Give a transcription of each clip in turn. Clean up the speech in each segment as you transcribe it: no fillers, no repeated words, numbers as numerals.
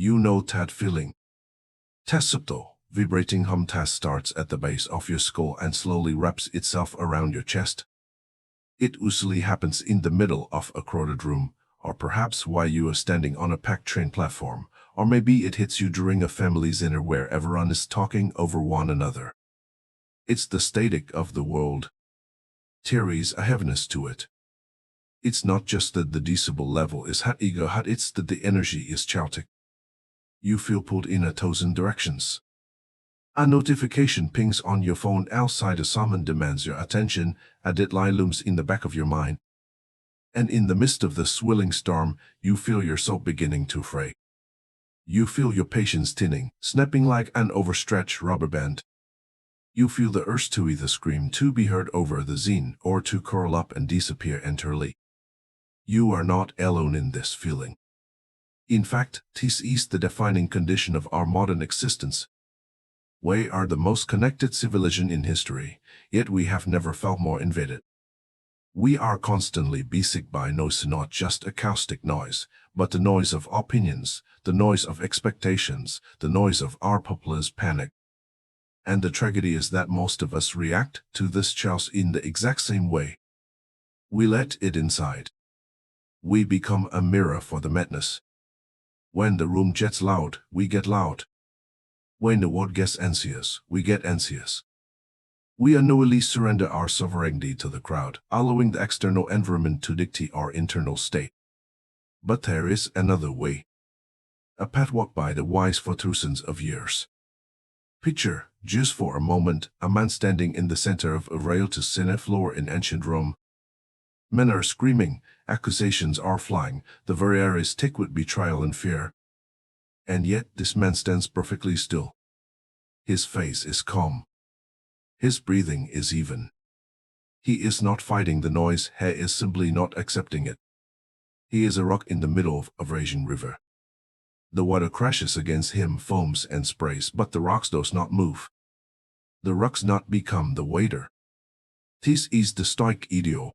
You know that feeling. That subtle, vibrating hum that starts at the base of your skull and slowly wraps itself around your chest. It usually happens in the middle of a crowded room, or perhaps while you are standing on a packed train platform, or maybe it hits you during a family dinner where everyone is talking over one another. It's the static of the world. There is a heaviness to it. It's not just that the decibel level is hot ego hot, it's that the energy is chaotic. You feel pulled in 1,000 directions. A notification pings on your phone outside, a summon demands your attention, a deadline looms in the back of your mind. And in the midst of the swirling storm, you feel your soul beginning to fray. You feel your patience thinning, snapping like an overstretched rubber band. You feel the urge to either scream to be heard over the zine or to curl up and disappear entirely. You are not alone in this feeling. In fact, this is the defining condition of our modern existence. We are the most connected civilization in history, yet we have never felt more invaded. We are constantly beset by noise, not just acoustic noise, but the noise of opinions, the noise of expectations, the noise of our populace panic. And the tragedy is that most of us react to this chaos in the exact same way. We let it inside. We become a mirror for the madness. When the room gets loud, we get loud. When the world gets anxious, we get anxious. We unknowingly surrender our sovereignty to the crowd, allowing the external environment to dictate our internal state. But there is another way. A path walked by the wise for thousands of years. Picture, just for a moment, a man standing in the center of Aurelius' Senate floor in ancient Rome. Men are screaming, accusations are flying, the very air is thick with betrayal and fear. And yet this man stands perfectly still. His face is calm. His breathing is even. He is not fighting the noise, he is simply not accepting it. He is a rock in the middle of a raging river. The water crashes against him, foams and sprays, but the rocks does not move. The rocks not become the waiter. This is the Stoic ideal.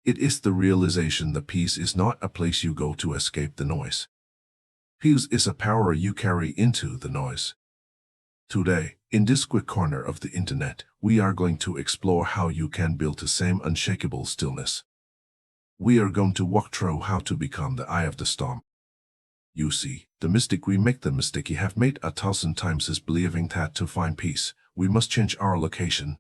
It is the realization that peace is not a place you go to escape the noise. Peace is a power you carry into the noise. Today, in this quick corner of the internet, we are going to explore how you can build the same unshakable stillness. We are going to walk through how to become the eye of the storm. You see, the mistake we make, the mistake you have made 1,000 times, is believing that to find peace, we must change our location.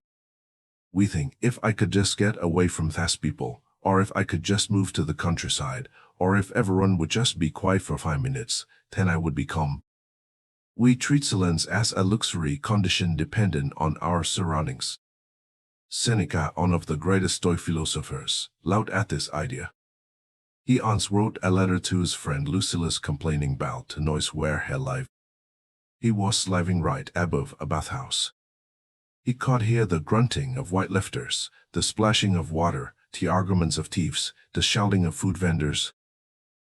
We think, if I could just get away from those people, or if I could just move to the countryside, or if everyone would just be quiet for 5 minutes, then I would be calm. We treat silence as a luxury condition dependent on our surroundings. Seneca, one of the greatest Stoic philosophers, laughed at this idea. He once wrote a letter to his friend Lucilius complaining about the noise where he lived. He was living right above a bathhouse. He could hear the grunting of weightlifters, the splashing of water, the arguments of thieves, the shouting of food vendors.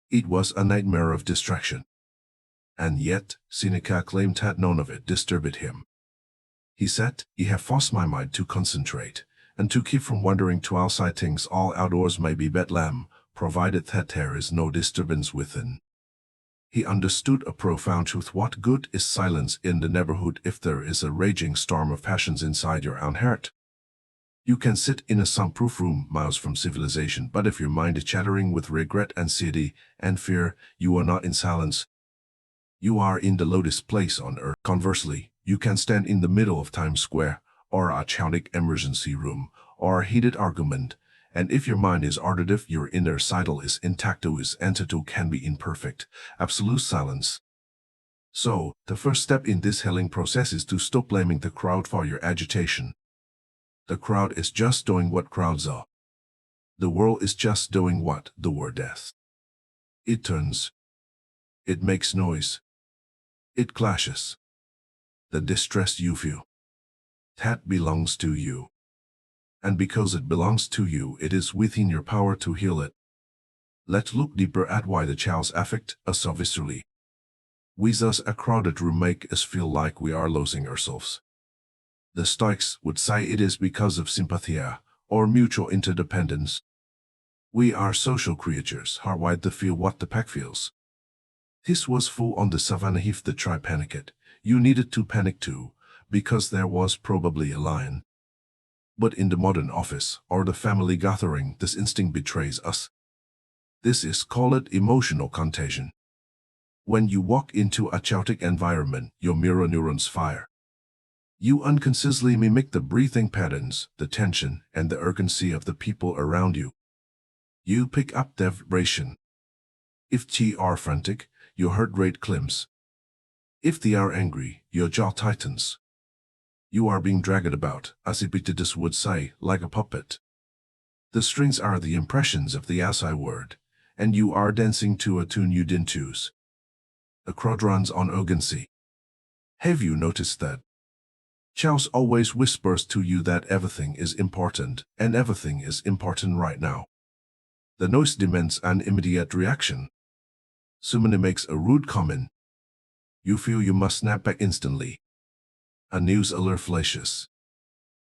It was a nightmare of distraction. And yet, Seneca claimed that none of it disturbed him. He said, "I have forced my mind to concentrate, and to keep from wandering to outside things. All outdoors may be bedlam, provided that there is no disturbance within." He understood a profound truth. What good is silence in the neighborhood if there is a raging storm of passions inside your own heart? You can sit in a soundproof room miles from civilization, but if your mind is chattering with regret, anxiety, and fear, you are not in silence. You are in the lowest place on earth. Conversely, you can stand in the middle of Times Square, or a chaotic emergency room, or a heated argument, and if your mind is auditive, your inner Citadel is intact. Its antidote can be imperfect, absolute silence. So, the first step in this healing process is to stop blaming the crowd for your agitation. The crowd is just doing what crowds are. The world is just doing what the world does. It turns. It makes noise. It clashes. The distress you feel, that belongs to you. And because it belongs to you, it is within your power to heal it. Let's look deeper at why the chaos affects us so viscerally. With us, a crowded room makes us feel like we are losing ourselves. The Stoics would say it is because of sympathia, or mutual interdependence. We are social creatures, hardwired to feel what the pack feels. This was full on the savannah. If the tribe panicked, you needed to panic too, because there was probably a lion. But in the modern office or the family gathering, this instinct betrays us. This is called emotional contagion. When you walk into a chaotic environment, your mirror neurons fire. You unconsciously mimic the breathing patterns, the tension, and the urgency of the people around you. You pick up their vibration. If they are frantic, your heart rate climbs. If they are angry, your jaw tightens. You are being dragged about, as Epictetus would say, like a puppet. The strings are the impressions of the outside world, and you are dancing to a tune you didn't choose. The crowd runs on urgency. Have you noticed that? Charles always whispers to you that everything is important, and everything is important right now. The noise demands an immediate reaction. Somebody makes a rude comment. You feel you must snap back instantly. A news alert flashes.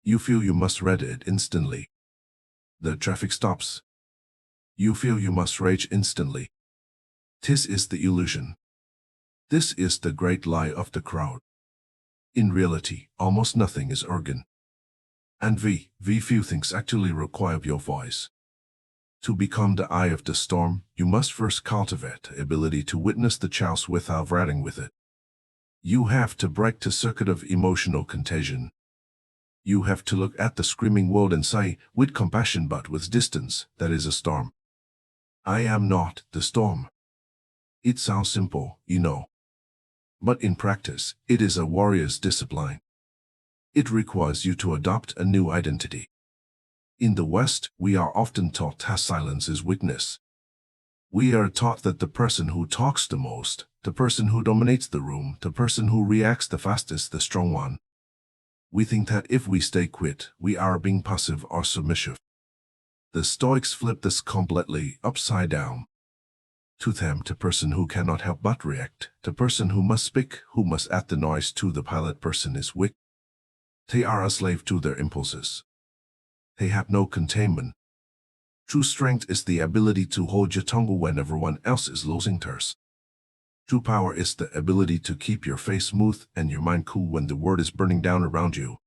You feel you must read it instantly. The traffic stops. You feel you must rage instantly. This is the illusion. This is the great lie of the crowd. In reality, almost nothing is urgent. And few things actually require your voice. To become the eye of the storm, you must first cultivate the ability to witness the chaos without wrestling with it. You have to break the circuit of emotional contagion. You have to look at the screaming world and say, with compassion but with distance, that is a storm. I am not the storm. It sounds simple, you know. But in practice, it is a warrior's discipline. It requires you to adopt a new identity. In the West, we are often taught that silence is weakness. We are taught that the person who talks the most, the person who dominates the room, the person who reacts the fastest, the strong one. We think that if we stay quiet, we are being passive or submissive. The Stoics flip this completely upside down. To them, the person who cannot help but react, the person who must speak, who must add the noise to the pilot person is weak. They are a slave to their impulses. They have no containment. True strength is the ability to hold your tongue when everyone else is losing theirs. True power is the ability to keep your face smooth and your mind cool when the world is burning down around you.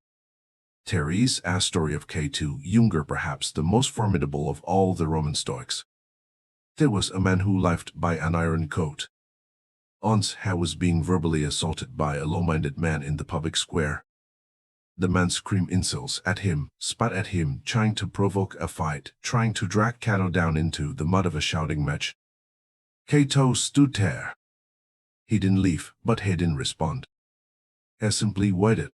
There's a story of Cato, younger, perhaps the most formidable of all the Roman Stoics. There was a man who lived by an iron code. Once he was being verbally assaulted by a low-minded man in the public square. The man screamed insults at him, spat at him, trying to provoke a fight, trying to drag Cato down into the mud of a shouting match. Cato stood there. He didn't leave, but he didn't respond. He simply waited.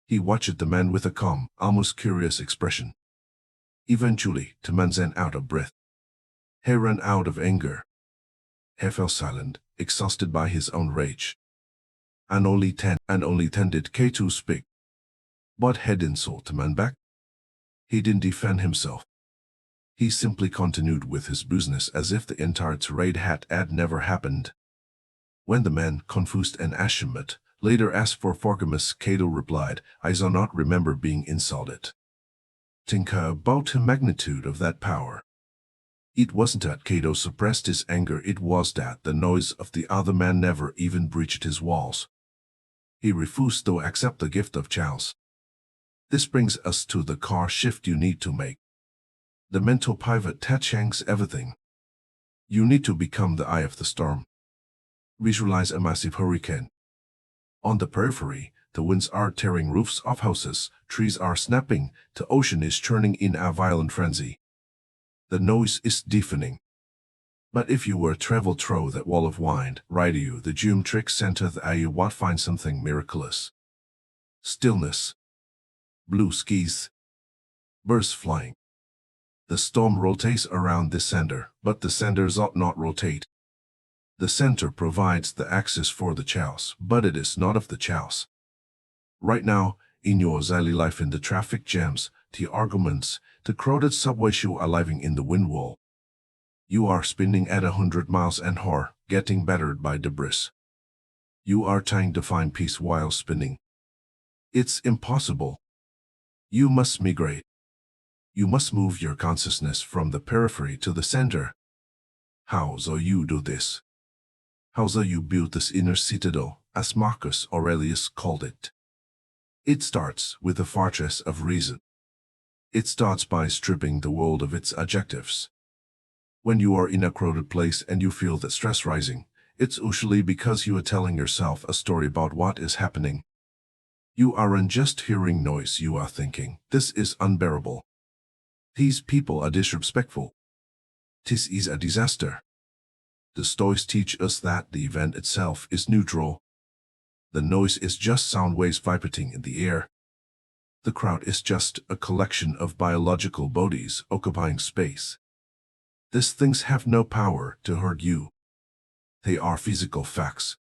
He watched the man with a calm, almost curious expression. Eventually, the man ran out of breath. He ran out of anger. He fell silent, exhausted by his own rage. And only then did Cato speak. But he didn't insult the man back. He didn't defend himself. He simply continued with his business as if the entire tirade had never happened. When the man, confused and ashamed, later asked for forgiveness, Cato replied, I do not remember being insulted. Think about the magnitude of that power. It wasn't that Cato suppressed his anger, it was that the noise of the other man never even breached his walls. He refused to accept the gift of Charles. This brings us to the core shift you need to make. The mental pivot that changes everything. You need to become the eye of the storm. Visualize a massive hurricane. On the periphery, the winds are tearing roofs off houses, trees are snapping, the ocean is churning in a violent frenzy. The noise is deafening. But if you were to travel through that wall of wind, right you, the geometric center, you would find something miraculous. Stillness. Blue skies. Birds flying. The storm rotates around the center, but the centers ought not rotate. The center provides the axis for the chaos, but it is not of the chaos. Right now, in your daily life, in the traffic jams, the arguments, the crowded subway, you are living in the wind wall. You are spinning at 100 miles an hour, getting battered by debris. You are trying to find peace while spinning. It's impossible. You must migrate. You must move your consciousness from the periphery to the center. How do you do this? How do you build this inner citadel, as Marcus Aurelius called it? It starts with a fortress of reason. It starts by stripping the world of its adjectives. When you are in a crowded place and you feel the stress rising, it's usually because you are telling yourself a story about what is happening. You aren't just hearing noise, you are thinking, this is unbearable. These people are disrespectful. This is a disaster. The Stoics teach us that the event itself is neutral. The noise is just sound waves vibrating in the air. The crowd is just a collection of biological bodies occupying space. These things have no power to hurt you. They are physical facts.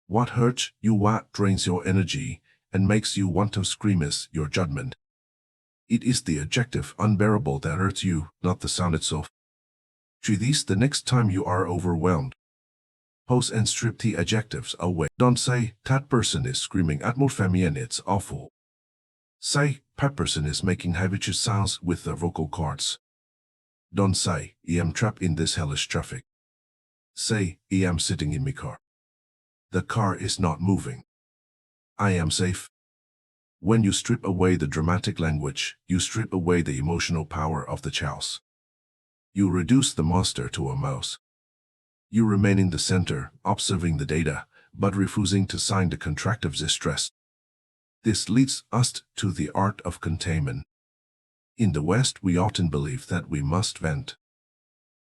What hurts you, what drains your energy, and makes you want to scream is your judgment. It is the adjective unbearable that hurts you, not the sound itself. Try this the next time you are overwhelmed. Pause and strip the adjectives away. Don't say, that person is screaming at more and it's awful. Say, that person is making habitual sounds with their vocal cords. Don't say, I am trapped in this hellish traffic. Say, I am sitting in my car. The car is not moving. I am safe. When you strip away the dramatic language, you strip away the emotional power of the chaos. You reduce the monster to a mouse. You remain in the center, observing the data, but refusing to sign the contract of distress. This leads us to the art of containment. In the West, we often believe that we must vent.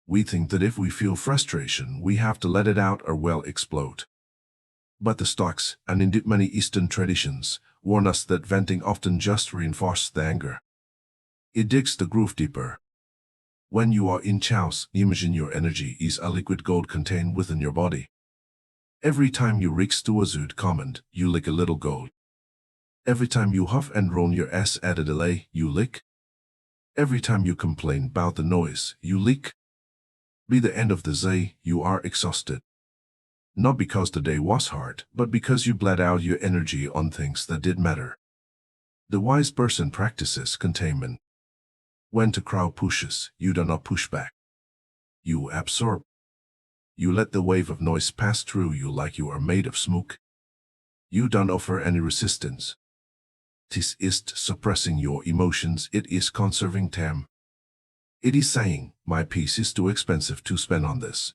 We think that if we feel frustration, we have to let it out or we'll explode. But the Stoics, and indeed many Eastern traditions, warn us that venting often just reinforces the anger. It digs the groove deeper. When you are in chaos, imagine your energy is a liquid gold contained within your body. Every time you reach to a zoot comment, you lick a little gold. Every time you huff and roll your ass at a delay, you lick. Every time you complain about the noise, you leak. By the end of the day, you are exhausted. Not because the day was hard, but because you bled out your energy on things that did matter. The wise person practices containment. When the crowd pushes, you do not push back. You absorb. You let the wave of noise pass through you like you are made of smoke. You don't offer any resistance. This isn't suppressing your emotions, it is conserving them. It is saying, my peace is too expensive to spend on this.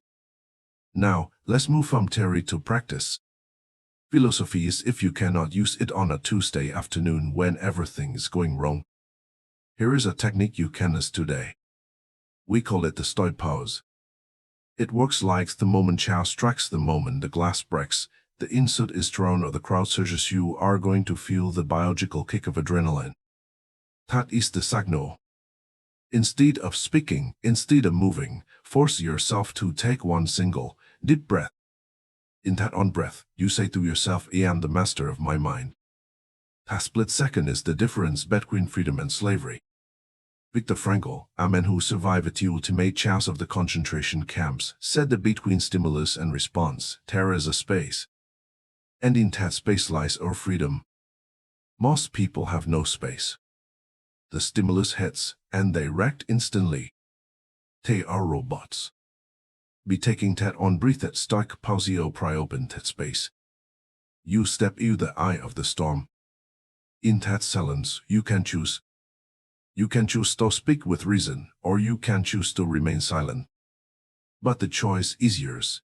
Now, let's move from theory to practice. Philosophy is if you cannot use it on a Tuesday afternoon when everything is going wrong. Here is a technique you can use today. We call it the Stoic Pause. It works like the moment chaos strikes, the moment the glass breaks, the insult is thrown or the crowd surges, you are going to feel the biological kick of adrenaline. That is the signal. Instead of speaking, instead of moving, force yourself to take one single, deep breath. In that on breath, you say to yourself, I am the master of my mind. That split second is the difference between freedom and slavery. Viktor Frankl, a man who survived the ultimate chaos of the concentration camps, said that between stimulus and response, there is a space. And in that space lies our freedom. Most people have no space. The stimulus hits, and they react instantly. They are robots. Be taking that on breathe that Stoic Pause pre-open that space. You step in the eye of the storm. In that silence, you can choose. You can choose to speak with reason, or you can choose to remain silent. But the choice is yours.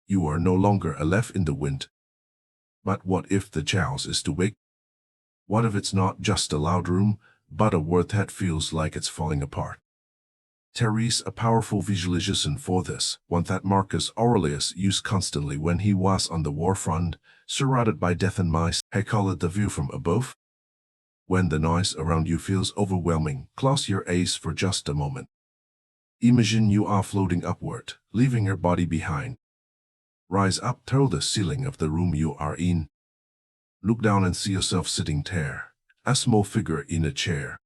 You are no longer a leaf in the wind. But what if the chaos is too big? What if it's not just a loud room, but a world that feels like it's falling apart? There is a powerful visualization for this, one that Marcus Aurelius used constantly when he was on the war front, surrounded by death and mice. He called it the view from above. When the noise around you feels overwhelming, close your eyes for just a moment. Imagine you are floating upward, leaving your body behind. Rise up through the ceiling of the room you are in. Look down and see yourself sitting there, a small figure in a chair.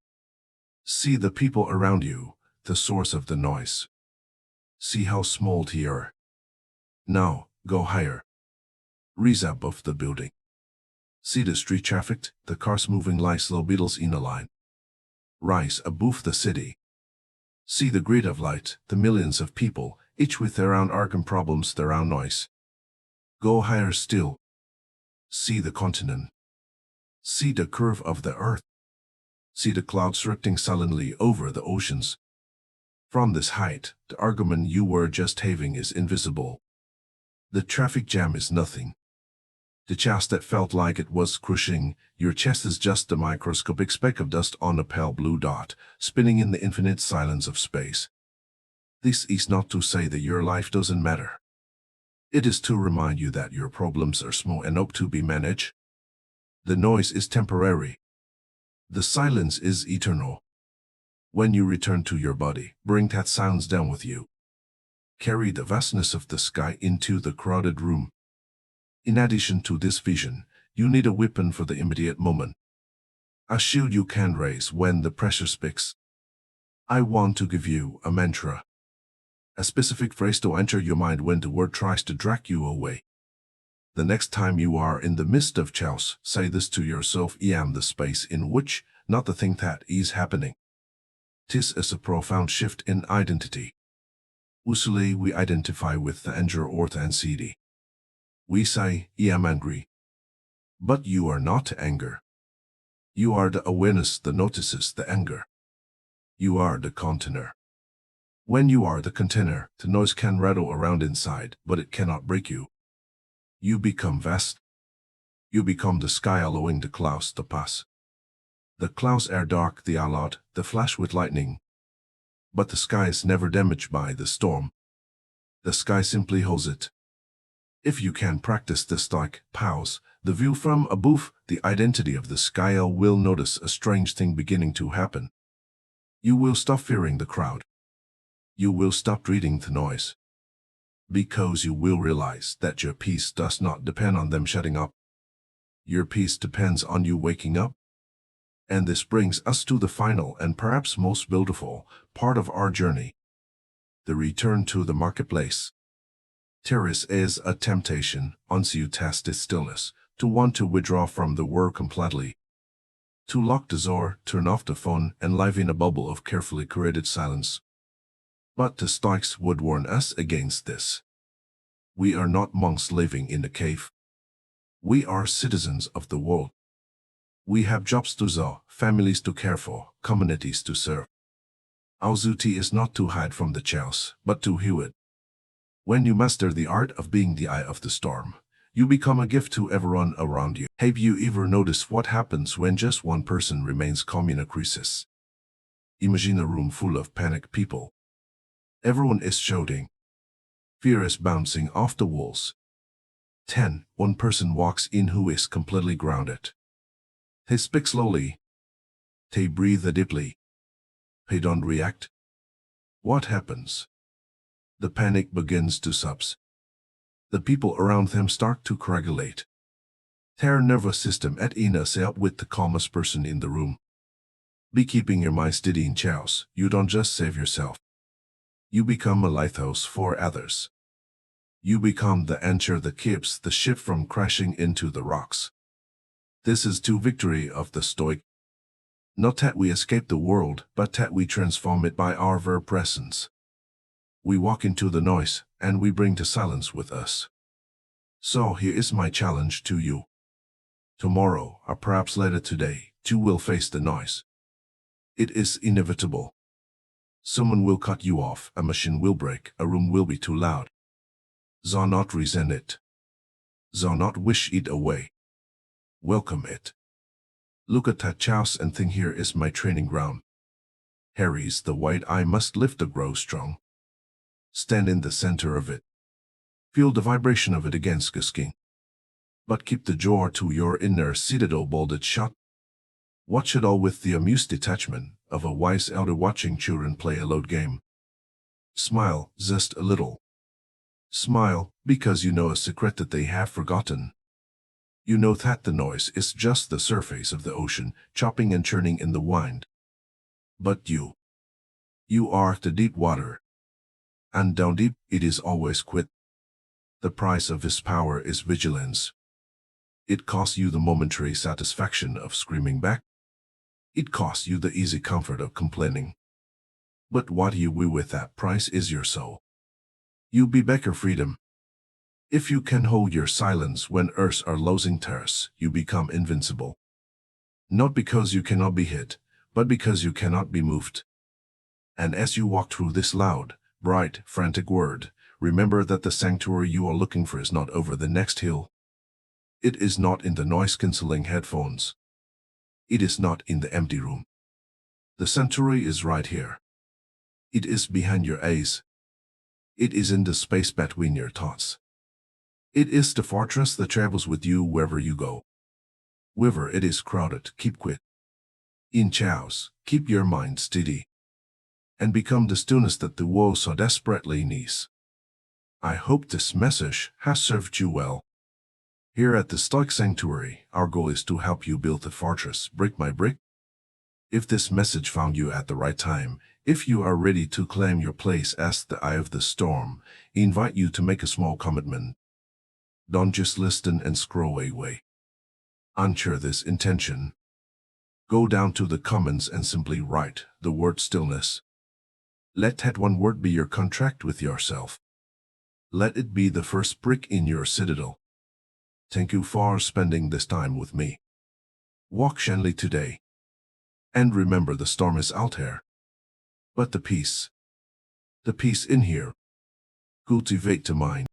See the people around you, the source of the noise. See how small they are. Now, go higher. Rise above the building. See the street traffic, the cars moving like slow beetles in a line. Rise above the city. See the grid of light, the millions of people, each with their own arc and problems, their own noise. Go higher still. See the continent. See the curve of the earth. See the clouds drifting silently over the oceans. From this height, the argument you were just having is invisible. The traffic jam is nothing. The chest that felt like it was crushing your chest is just a microscopic speck of dust on a pale blue dot, spinning in the infinite silence of space. This is not to say that your life doesn't matter. It is to remind you that your problems are small and ought to be managed. The noise is temporary. The silence is eternal. When you return to your body, bring that silence down with you. Carry the vastness of the sky into the crowded room. In addition to this vision, you need a weapon for the immediate moment. A shield you can raise when the pressure speaks. I want to give you a mantra. A specific phrase to enter your mind when the word tries to drag you away. The next time you are in the midst of chaos, say this to yourself: I am the space in which, not the thing that is happening. This is a profound shift in identity. Usually we identify with the anger or the anxiety. We say, I am angry. But you are not anger. You are the awareness that notices the anger. You are the container. When you are the container, the noise can rattle around inside, but it cannot break you. You become vast. You become the sky allowing the clouds to pass. The clouds are dark, they are loud, they flash with lightning. But the sky is never damaged by the storm. The sky simply holds it. If you can practice the Stoic Pause, the view from above, the identity of the sky will notice a strange thing beginning to happen. You will stop fearing the crowd. You will stop dreading the noise. Because you will realize that your peace does not depend on them shutting up. Your peace depends on you waking up. And this brings us to the final and perhaps most beautiful part of our journey. The return to the marketplace. There is a temptation, once you test its stillness, to want to withdraw from the world completely. To lock the door, turn off the phone, and live in a bubble of carefully curated silence. But the Stoics would warn us against this. We are not monks living in a cave. We are citizens of the world. We have jobs to do, families to care for, communities to serve. Our duty is not to hide from the chaos, but to heal it. When you master the art of being the eye of the storm, you become a gift to everyone around you. Have you ever noticed what happens when just one person remains calm in a crisis? Imagine a room full of panicked people. Everyone is shouting. Fear is bouncing off the walls. One person walks in who is completely grounded. They speak slowly. They breathe deeply. They don't react. What happens? The panic begins to subside. The people around them start to coagulate. Their nervous system at ease out with the calmest person in the room. By keeping your mind steady in chaos, you don't just save yourself. You become a lighthouse for others. You become the anchor that keeps the ship from crashing into the rocks. This is the victory of the Stoic. Not that we escape the world, but that we transform it by our very presence. We walk into the noise, and we bring the silence with us. So here is my challenge to you. Tomorrow, or perhaps later today, you will face the noise. It is inevitable. Someone will cut you off, a machine will break, a room will be too loud. Do not resent it. Do not wish it away. Welcome it. Look at that chaos and think, here is my training ground. Here is the weight I must lift to grow strong. Stand in the center of it. Feel the vibration of it against your skin. But keep the door to your inner citadel bolted shut. Watch it all with the amused detachment of a wise elder watching children play a loud game. Smile, just a little. Smile, because you know a secret that they have forgotten. You know that the noise is just the surface of the ocean, chopping and churning in the wind. But you are the deep water. And down deep, it is always quiet. The price of his power is vigilance. It costs you the momentary satisfaction of screaming back. It costs you the easy comfort of complaining. But what you will with that price is your soul. You be back your freedom. If you can hold your silence when earths are losing terrors, you become invincible. Not because you cannot be hit, but because you cannot be moved. And as you walk through this loud, bright, frantic world, remember that the sanctuary you are looking for is not over the next hill. It is not in the noise-canceling headphones. It is not in the empty room. The sanctuary is right here. It is behind your eyes. It is in the space between your thoughts. It is the fortress that travels with you wherever you go. Wherever it is crowded, keep quiet. In chaos, keep your mind steady. And become the stillness that the world so desperately needs. I hope this message has served you well. Here at the Stoic Sanctuary, our goal is to help you build the fortress brick by brick. If this message found you at the right time, if you are ready to claim your place as the eye of the storm, I invite you to make a small commitment. Don't just listen and scroll away. Answer this intention. Go down to the comments and simply write the word stillness. Let that one word be your contract with yourself. Let it be the first brick in your citadel. Thank you for spending this time with me. Walk gently today. And remember, the storm is out there. But the peace in here. Cultivate the mind.